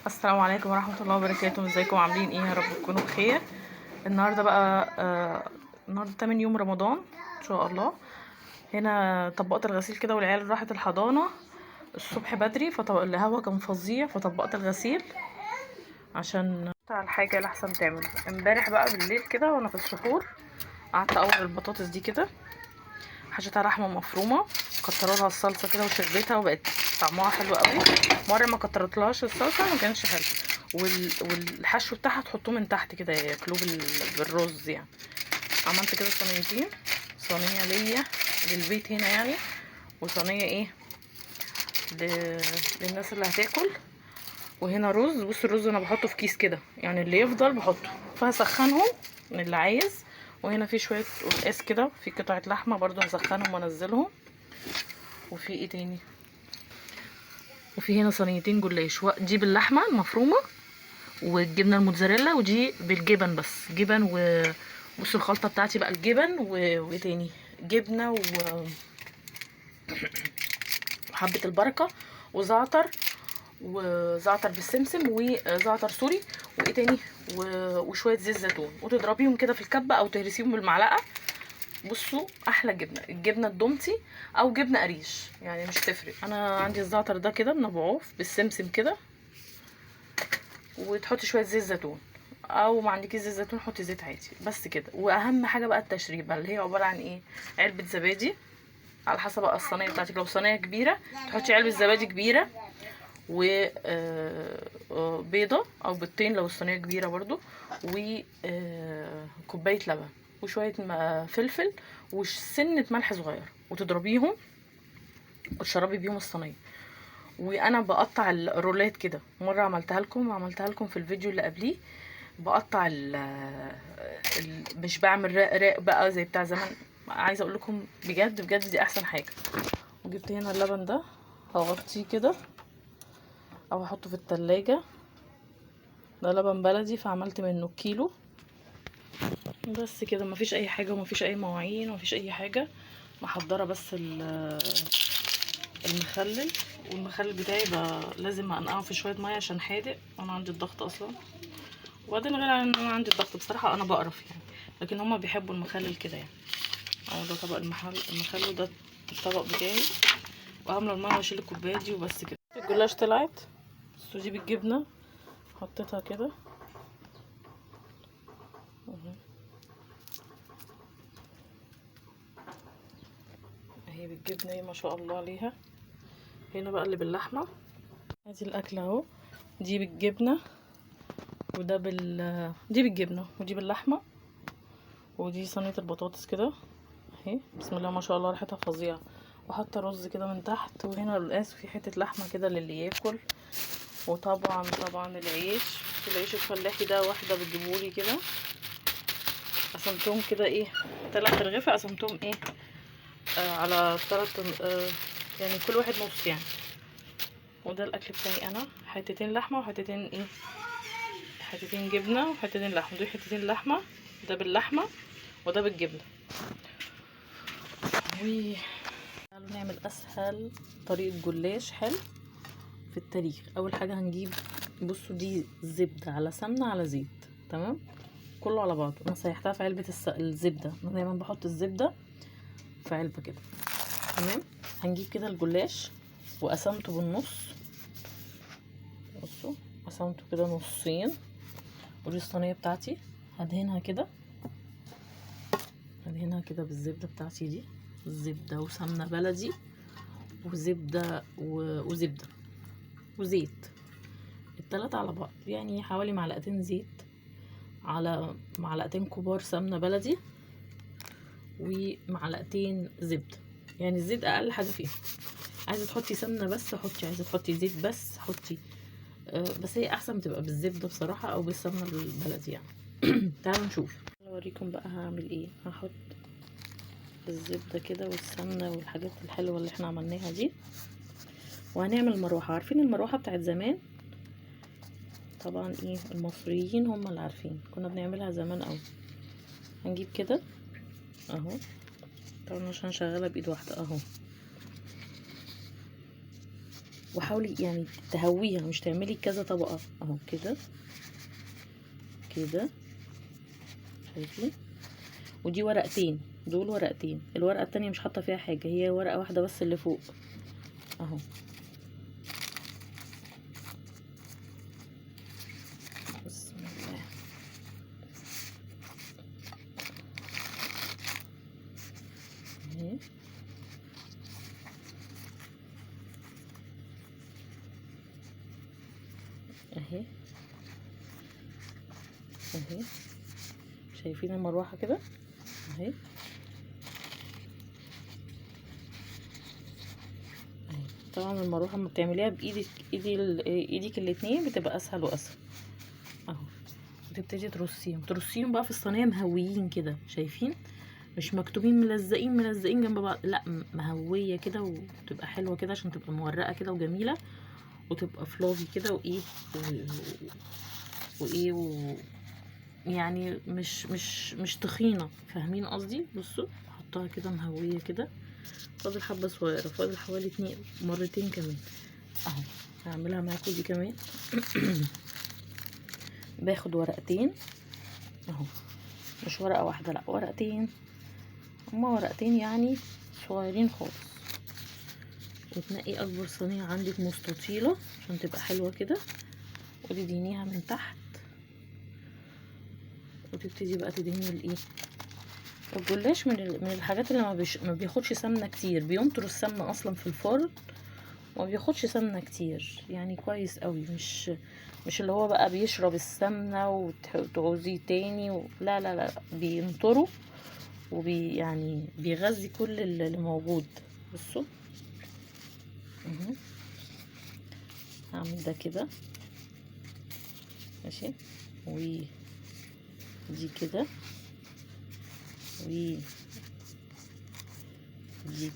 السلام عليكم ورحمة الله وبركاته. ازيكم عاملين ايه؟ يا رب تكونوا بخير. النهارده بقى النهارده تامن يوم رمضان ان شاء الله. هنا طبقت الغسيل كده والعيال راحت الحضانة الصبح بدري، الهوا كان فظيع فطبقت الغسيل عشان على الحاجة لحسن تعمل. امبارح بقى بالليل كده وانا في السحور قعدت اقور البطاطس دي كده، حشيتها لحمة مفرومة، كترولها الصلصة كده وشربتها وبقت طعمها حلو قوي. مرة ما كترتلهاش الصلصة ما كانش حلو. والحشو بتاعها تحطوه من تحت كده ياكلوه بالرز يعني. عملت كده صينيتين، صينية ليا للبيت هنا يعني، وصينية ايه للناس اللي هتاكل. وهنا رز. بص الرز انا بحطه في كيس كده يعني اللي يفضل بحطه، فهسخنهم من اللي عايز. وهنا في شوية قلقاس كده، في قطعة لحمة برضو هسخنهم وانزلهم. وفي ايه تاني؟ وفي هنا صينيتين جلاش، دي باللحمة المفرومة والجبنة الموتزاريلا، ودي بالجبن بس جبن. بصوا الخلطة بتاعتي بقى الجبن وايه تاني، جبنة وحبة البركة وزعتر، وزعتر بالسمسم وزعتر سوري، وايه تاني وشويه زيت زيتون، وتضربيهم كده في الكبه او تهرسيهم بالمعلقه. بصوا احلى جبنه، الجبنه الدومتي او جبنه قريش يعني مش تفرق. انا عندي الزعتر ده كده منبعوف بالسمسم كده، وتحطي شويه زيت زيتون، او ما عندكيش زيت زيتون حطي زيت عادي بس كده. واهم حاجه بقى التشريبه اللي هي عباره عن ايه، علبه زبادي على حسب بقى الصينيه بتاعتك. لو صينيه كبيره تحطي علبه زبادي كبيره، وبيضة او بيضتين لو الصينيه كبيره برضو، وكوبايه لبن وشويه فلفل وسنه ملح صغير، وتضربيهم وتشربي بيهم الصينيه. وانا بقطع الرولات كده، مره عملتها لكم في الفيديو اللي قبليه. بقطع مش بعمل راق بقى زي بتاع زمان. عايزه اقول لكم بجد بجد دي احسن حاجه. وجبت هنا اللبن ده هغطيه كده او احطه في التلاجة. ده لبن بلدي فعملت منه كيلو بس كده. مفيش اي حاجه ومفيش اي مواعين ومفيش اي حاجه، محضره بس المخلل. والمخلل بتاعي بقى لازم انقعه في شويه ميه عشان حادق، وانا عندي الضغط اصلا. وبعدين غير عن ان انا عندي الضغط بصراحه انا بقرف يعني، لكن هما بيحبوا المخلل كده يعني. اهو ده طبق المخلل، وده الطبق بتاعي. وهملى الميه واشيل الكوبايه دي وبس كده. الجلاش طلعت، بس دي بالجبنه حطيتها كده اهي بالجبنه اهي ما شاء الله عليها. هنا بقى اللي باللحمه، ادي الاكل اهو. دي بالجبنه وده دي بالجبنه ودي باللحمه. ودي صينيه البطاطس كده اهي، بسم الله ما شاء الله ريحتها فظيعه. وحاطه رز كده من تحت، وهنا القلقاس في حته لحمه كده للي ياكل. وطبعا العيش الفلاحي ده واحده بتجيبولي كده، قسمتهم كده ايه 3 رغيفه، قسمتهم ايه على 3 يعني كل واحد نص يعني. وده الاكل بتاعي انا، حتتين لحمه وحتتين ايه، حتتين جبنه وحتتين لحمه. دول حتتين لحمه، ده باللحمه وده بالجبنه. تعالوا نعمل اسهل طريقه جلاش حلو في التاريخ. اول حاجه هنجيب، بصوا دي زبده على سمنه على زيت، تمام كله على بعضه. انا سيحتها في علبه الزبده، انا دايما بحط الزبده في علبه كده، تمام. هنجيب كده الجلاش وقسمته بالنص، بصوا قسمته كده نصين. ودي الصينيه بتاعتي هدهنها كده، هدهنها كده بالزبده بتاعتي دي، زبده وسمنه بلدي وزبده وزبده وزيت، التلاتة على بعض يعني حوالي معلقتين زيت على معلقتين كبار سمنه بلدي ومعلقتين زبده. يعني الزيت اقل حاجه فيها. عايزه تحطي سمنه بس حطي، عايزه تحطي زيت بس حطي. بس هي احسن بتبقى بالزبده بصراحه او بالسمنه البلدي يعني. تعالوا نشوف اوريكم بقى هعمل ايه. هحط الزبده كده والسمنه والحاجات الحلوه اللي احنا عملناها دي، وهنعمل مروحه. عارفين المروحه بتاعت زمان؟ طبعا ايه المصريين هم اللي عارفين، كنا بنعملها زمان قوي. هنجيب كده اهو، طبعا عشان شغاله بايد واحده اهو. وحاولي يعني تهويها، مش تعملي كذا طبقة اهو كده كده، شايفين؟ ودي ورقتين، دول ورقتين، الورقة التانية مش حاطة فيها حاجة، هي ورقة واحدة بس اللي فوق اهو. بسم الله. اهي اهي اهي، شايفين المروحة كده اهي اهي. طبعا المروحة لما بتعمليها بايدك، ايدك الاتنين بتبقى اسهل واسهل اهو. وتبتدي ترصيهم بقى في الصينية مهويين كده، شايفين؟ مش مكتوبين ملزقين جنب بعض، لا مهوية كده، وتبقى حلوة كده عشان تبقى مورقة كده وجميلة، وتبقى فلافي كده وايه وايه يعني مش تخينة، فاهمين قصدي؟ بصوا احطها كده مهوية كده، فاضل حبة صغيرة، فاضل حوالي مرتين كمان اهو. هعملها معاكم دي كمان. باخد ورقتين اهو، مش ورقة واحدة، لا ورقتين، هما ورقتين يعني صغيرين خالص. وتنقي اكبر صينية عندك مستطيلة عشان تبقى حلوة كده، وتدهنيها من تحت، وتبتدي بقى تدهني الايه، الجلاش من الحاجات اللي ما بياخدش سمنة كتير، بينطر السمنة اصلا في الفرن، ما بياخدش سمنة كتير يعني، كويس قوي. مش اللي هو بقى بيشرب السمنة وتعوزيه تاني لا لا لا، بينطره يعني بيغذي كل اللي موجود. بصوا هعمل ده كده ماشي، ودي كده، ودي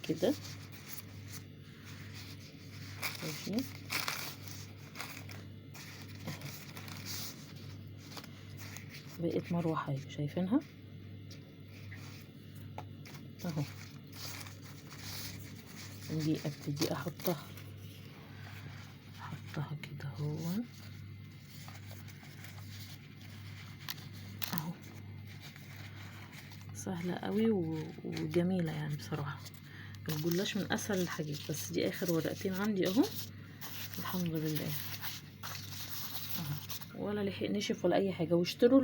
كده ماشي. بقت مروحة اهي، شايفينها اهو. دي ابتدي احطها كده اهو اهو، سهلة قوي وجميلة يعني بصراحة. الجلاش من اسهل الحاجات، بس دي اخر ورقتين عندي اهو الحمد لله اهو، ولا لحق نشف ولا اي حاجة. واشتروا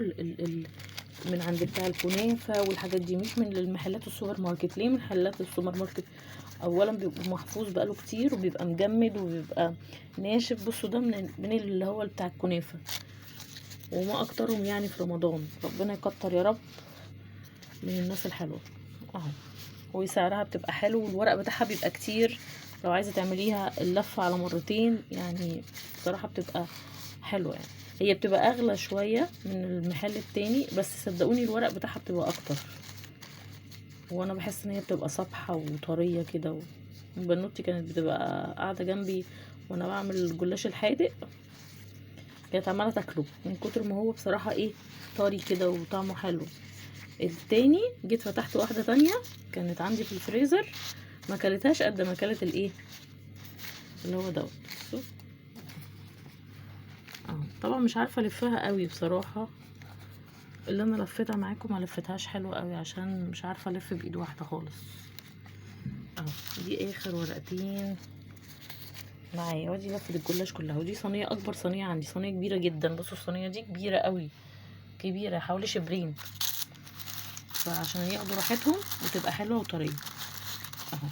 من عند بتاع الكنافة والحاجات دي، مش من المحلات السوبر ماركت. ليه؟ محلات السوبر ماركت اولا بيبقى محفوظ بقاله كتير، وبيبقى مجمد وبيبقى ناشف. بصوا ده من اللي هو بتاع الكنافة، وما اكترهم يعني في رمضان. ربنا يكتر يا رب من الناس الحلوة اهو. وسعرها بتبقى حلو، والورق بتاعها بيبقى كتير لو عايزة تعمليها اللفة على مرتين يعني، بصراحة بتبقى حلوة يعني. هي بتبقى اغلى شوية من المحل التاني، بس صدقوني الورق بتاعها بتبقى اكتر، وانا بحس ان هي بتبقى صبحة وطرية كده. وبنوتي كانت بتبقى قاعدة جنبي وانا بعمل الجلاش الحادق، كانت عمالة تاكله من كتر ما هو بصراحة ايه، طري كده وطعمه حلو. التاني جيت فتحت واحدة تانية كانت عندي في الفريزر، ما كلتهاش قد ما كلت الايه اللي هو دوت. طبعا مش عارفة الفها قوي بصراحة، اللي انا لفتها معاكم ما لفتهاش حلوة قوي عشان مش عارفة الف بايد واحدة خالص اهو. دي اخر ورقتين معايا، ودي لفة الجلاش كلها. ودي صينية، اكبر صينية عندي، صينية كبيرة جدا. بصوا الصينية دي كبيرة قوي، كبيرة حوالي شبرين، فعشان ياخدوا راحتهم وتبقى حلوة وطرية اهو.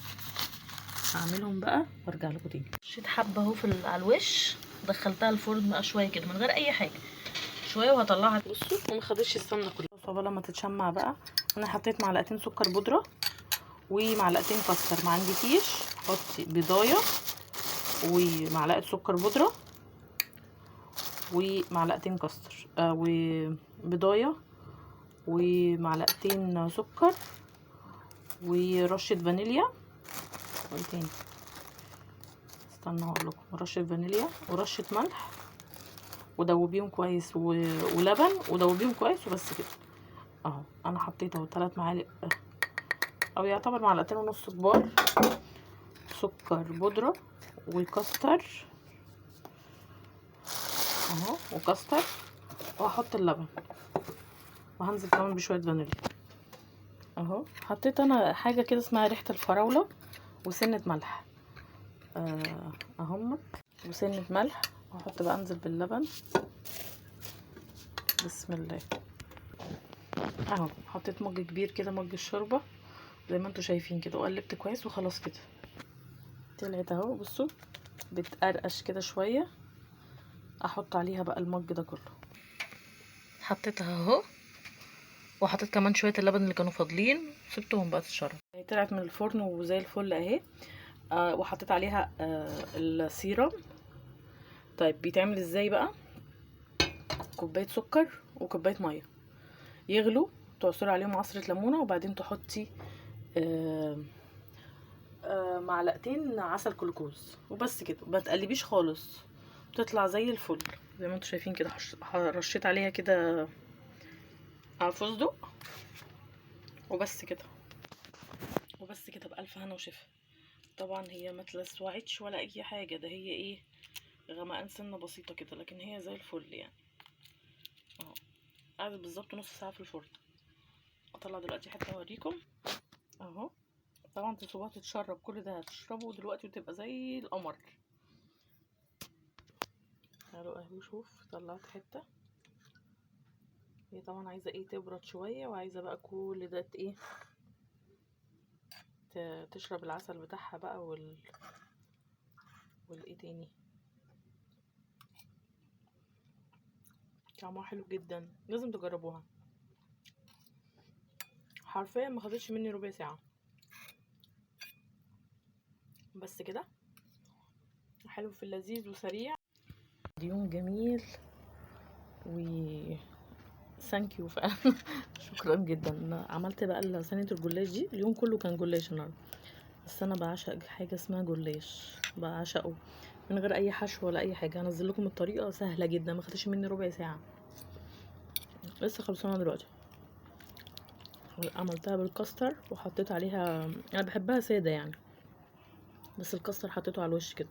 هعملهم بقى وارجع لكم تاني. شيت حبة اهو على الوش، دخلتها الفرن بقى شوية كده من غير اي حاجة، شوية وهطلعها. بصوا وما خدتش السمنة كلها. طب لما تتشمع بقى، انا حطيت معلقتين سكر بودرة ومعلقتين كاستر، ما عندكيش حطي بيضايه ومعلقه سكر بودره ومعلقتين كاستر وبيضايه ومعلقتين سكر ورشه فانيليا. وايه تاني؟ استنى هقول لكم. رشه فانيليا ورشه ملح، ودوبيهم كويس ولبن، ودوبيهم كويس وبس كده اهو. انا حطيت اهو 3 معالق او يعتبر معلقتين ونص كبار سكر بودره وكاستر اهو، وكاستر، وهحط اللبن، وهنزل كمان بشويه فانيليا اهو. حطيت انا حاجه كده اسمها ريحه الفراوله وسنه ملح اهم، وسنه ملح. وهحط بقى، انزل باللبن، بسم الله اهو. حطيت مج كبير كده، مج الشوربه زي ما انتوا شايفين كده، وقلبت كويس وخلاص كده طلعت اهو. بصوا بتقرقش كده شويه. احط عليها بقى المج ده كله، حطيتها اهو، وحطيت كمان شويه اللبن اللي كانوا فاضلين، سبتهم بقى تتشرب. طلعت من الفرن وزي الفل اهي. وحطيت عليها السيرم. طيب بيتعمل ازاي بقى؟ كوبايه سكر وكوبايه ميه يغلوا، تعصري عليهم عصره ليمونه، وبعدين تحطي معلقتين عسل كلوكوز، وبس كده. ما تقلبيش خالص، بتطلع زي الفل زي ما انتوا شايفين كده. رشيت عليها كده فستق، وبس كده، وبس كده، بألف هنا وشفا. طبعا هي ما تلسوعتش ولا اي حاجه، ده هي ايه، غمقان سنه بسيطه كده، لكن هي زي الفل يعني اهو. قعدت بالظبط نص ساعه في الفرن. اطلع دلوقتي حتى اوريكم اهو. طبعا تسيبوها تتشرب، كل ده هتشربه دلوقتي وتبقى زي القمر. تعالوا اهو، شوف طلعت حته. هي طبعا عايزه ايه، تبرد شويه، وعايزه بقى كل ده ايه، تشرب العسل بتاعها بقى والايه تاني. طعمها حلو جدا، لازم تجربوها. حرفيا ما خدتش مني ربع ساعه، بس كده. حلو في اللذيذ وسريع. يوم جميل و ثانك يو فعلا. شكرا جدا. عملت بقى صينيه الجلاش دي، اليوم كله كان جلاش النهارده. بس انا بعشق حاجه اسمها جلاش، بعشقه من غير اي حشو ولا اي حاجه. هنزل لكم الطريقه سهله جدا، ما خدتش مني ربع ساعه، لسه خلصانه دلوقتي. عملتها بالكاستر، وحطيت عليها، انا بحبها ساده يعني، بس الكاستر حطيته على الوش كده،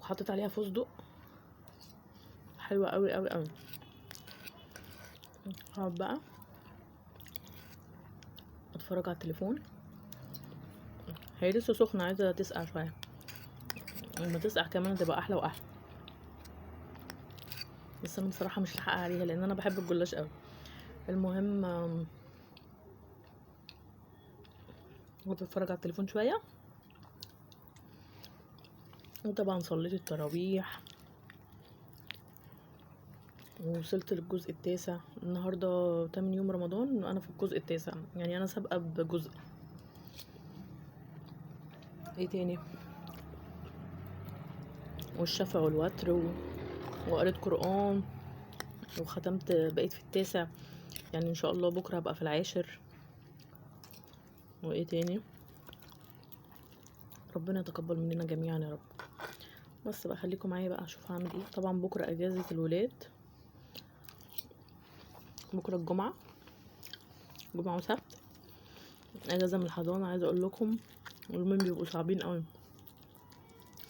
وحطيت عليها فستق. حلوه قوي قوي قوي. هقعد بقى اتفرج على التليفون. هي لسه سخنه، عايزه تسقع شويه. لما تسقع كمان تبقى احلى واحلى. بس انا بصراحه مش لاحقه عليها، لان انا بحب الجلاش قوي. المهم كنت اتفرج على التليفون شويه، وطبعا صليت التراويح، ووصلت للجزء التاسع. النهارده 8 يوم رمضان وانا في الجزء التاسع، يعني انا سابقه بجزء. ايه تاني، والشفع والوتر وقريت قرآن، وختمت، بقيت في التاسع. يعني ان شاء الله بكره هبقى في العاشر. وايه تاني، ربنا يتقبل مننا جميعا يا رب. بس بقى خليكم معايا بقى، اشوف هعمل ايه. طبعا بكره اجازه الولاد، بكره الجمعه، جمعه وسبت اجازه من الحضانه. عايزه اقول لكم اليومين بيبقوا صعبين قوي،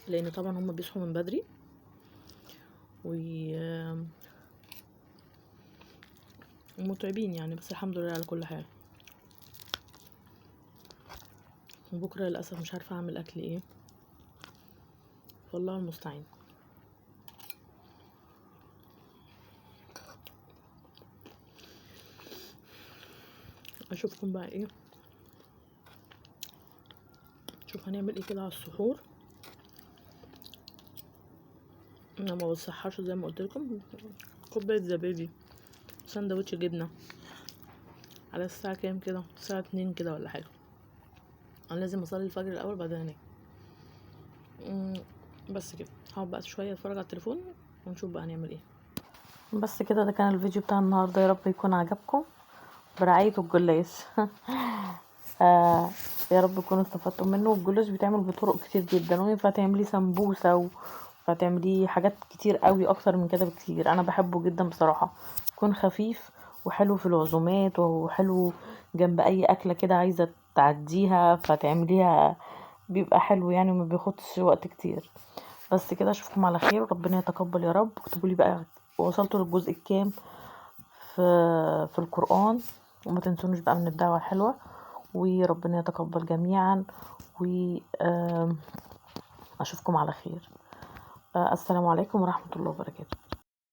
لان طبعا هم بيصحوا من بدري ومتعبين يعني، بس الحمد لله على كل حال. وبكره للاسف مش عارفه اعمل اكل ايه، والله المستعان. اشوفكم بقى ايه، شوف هنعمل ايه كده على السحور. انا ما بصحاش زي ما قلت لكم، كوبايه زبادي، سندوتش جبنه، على الساعه كام كده، الساعه 2 كده ولا حاجه. انا لازم اصلي الفجر الاول بعدين انام. بس كده، هقعد بقى شويه اتفرج على التليفون ونشوف بقى هنعمل ايه. بس كده، ده كان الفيديو بتاع النهارده، يا رب يكون عجبكم برعايه الجلاش. يا رب تكونوا استفدتم منه. الجلاش بيتعمل بطرق كتير جدا، وينفع تعمليه سمبوسه، وينفع تعمليه حاجات كتير قوي اكتر من كده بكتير. انا بحبه جدا بصراحه، يكون خفيف وحلو في العزومات، وحلو جنب اي اكله كده عايزه تعديها فتعمليها بيبقى حلو يعني وما بياخدش وقت كتير. بس كده، اشوفكم على خير وربنا يتقبل يا رب. اكتبوا لي بقى وصلتوا للجزء الكام في القرآن، وما تنسونوش بقى من الدعوة الحلوة، وربنا يتقبل جميعا، واشوفكم على خير. السلام عليكم ورحمة الله وبركاته.